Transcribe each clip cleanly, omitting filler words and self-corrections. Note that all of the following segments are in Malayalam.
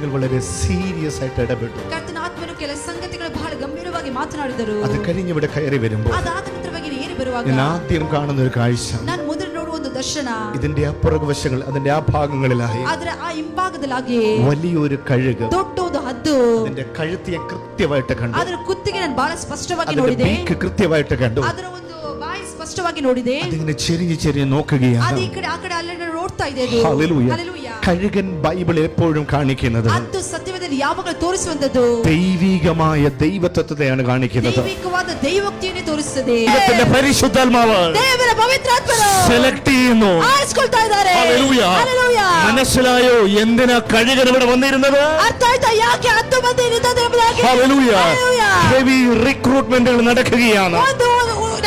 കാര്യങ്ങൾ വളരെ സീരിയസ് ആയിട്ട് ഇടപെട്ടു. ಕರ್ತನ ಆತ್ಮನು ಕೆಲ ಸಂಗತಿಗಳು ಬಹಳ ಗಂಭೀರವಾಗಿ ಮಾತನಾಡಿದರು. അത് കഴിഞ്ഞ് ഇവിടെ കയറി വരുമ്പോൾ ಅದಾದ ನಂತರವಾಗಿ ಏರಿ ಬರುವಾಗ ഞാൻ ആദ്യം കാണുന്ന ഒരു കാഴ്ച, ನಾನು ಮೊದಲು ನೋಡುವ ಒಂದು ದರ್ಶನ, ഇതിന്റെ അപ്പുറവശങ്ങൾ അതിന്റെ ആ ഭാഗങ്ങളിലായി ಅದರ ಆ ಹಿಂಭಾಗದಲ್ಲಾಗಿ വലിയൊരു കഴുക്, ದೊಡ್ಡದು ಹದ್ದು, അതിന്റെ കഴുത്ത് ഞാൻ കൃത്യമായിട്ട് കണ്ടു. ಅದರ ಕುತ್ತಿಗೆ ನಾನು ಬಹಳ ಸ್ಪಷ್ಟವಾಗಿ അതിന്റെ ನೋಡಿದೆ, ബീക്ക് കൃത്യമായിട്ട് കണ്ടു. ಅದರ ಒಂದು ಬಾಯಿ ಸ್ಪಷ್ಟವಾಗಿ ನೋಡಿದೆ. അതിങ്ങനെ ചെരിഞ്ഞ് ചെരിഞ്ഞ് നോക്കുകയാണ്. ಅದು ಈ ಕಡೆ ಆ ಕಡೆ ಅಲ್ಲೇ ನೋಡ್ತಾ ಇದೆ. ಅದು ഹല്ലേലൂയ. ಹಲ್ಲೆಲೂಯ. കഴുകൻ ബൈബിൾ എപ്പോഴും കാണിക്കുന്നത് ಅದು ಸತ್ಯವೇದದಲ್ಲಿ ಯಾವಾಗಲೂ ತೋರಿಸುವಂತದ್ದು ദൈവികമായ ദൈവത്വത്തെയാണ് കാണിക്കുന്നത്. ದೈವಿಕವಾದ ದೈವೋಕ್ತಿಯನ್ನೇ ತೋರಿಸುತ್ತದೆ. ദൈവത്തിന്റെ പരിശുദ്ധാത്മാവ് ದೇವರ ಪವಿತ್ರಾತ್ಮರು സെലക്ട് ചെയ്യുന്നു, ಆರಿಸಿಕೊಳ್ತಾ ಇದ್ದಾರೆ. ഹല്ലേലൂയ. ಹಲ್ಲೆಲೂಯ. മനസ്സിലായോ എന്തിനാ കഴുകൻ ഇവിടെ വന്നിരുന്നത്? ಅರ್ಥ ಆಯ್ತಾ ಯಾಕೆ 10 ಮಂದಿ ಇರುತ್ತದೆ ಎಂಬುದಾಗಿ? ഹല്ലേലൂയ. ഹല്ലേലൂയ. ഹെവി റിക്രൂട്ട്മെന്റുകൾ നടക്കുകയാണ്. ಒಂದು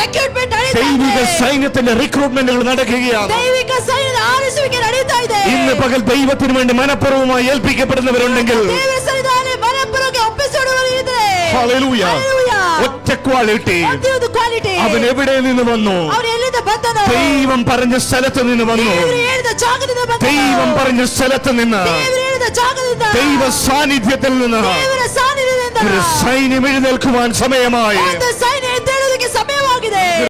ರಿಕ್ರೂಟ್ಮೆಂಟ್ ನಡೀತಾ ദൈവിക ಇದೆ. സൈന്യത്തിന്റെ റിക്രൂട്ട്മെന്റുകൾ നടക്കുകയാണ്. ದೈವಿಕ ಸೈನ್ಯದ ಆರಿಸುವಿಕೆ ನಡೀತಾ ಇದೆ. ഇന്ന് പകൽ ദൈവത്തിന് വേണ്ടി മനഃപൂർവ്വമായി ഏൽപ്പിക്കപ്പെടുന്നവരുണ്ടെങ്കിൽ ದೇವರ ಸನ್ನಿಧಾನದಲ್ಲಿ ಮನಪೂರ್ವಕ ಒಪ್ಪಿಸಿಕೊಡುವವರು ಇದ್ದಾರೆ. ഹല്ലേലൂയ. ಹಲ್ಲೆಲೂಯ. ഒറ്റ ക്വാളിറ്റി. ಒಂದೇ ಒಂದು ಕ್ವಾಲಿಟಿ. അവൻ എവിടെ നിന്ന് വന്നു? ಅವನು ಎಲ್ಲಿಂದ ಬಂದನು? ദൈവം പറഞ്ഞ സ്ഥലത്ത് നിന്ന് വന്നു. ದೇವರು ಹೇಳಿದ ಜಾಗದಿಂದ ಬಂದನು. ദൈവം പറഞ്ഞ സ്ഥലത്ത് നിന്ന്, ದೇವರು ಹೇಳಿದ ಜಾಗದಿಂದ, ദൈവ സാന്നിധ്യത്തിൽ നിന്ന് ದೇವರ ಸಾನ್ನಿಧ್ಯದಿಂದ ഒരു സൈന്യം എഴുന്നേൽക്കുവാൻ സമയമായി. ಒಂದು ಸೈನ್ಯ ಎದ್ದೇಳುವುದಕ್ಕೆ ಸಮಯವಾಗಿದೆ.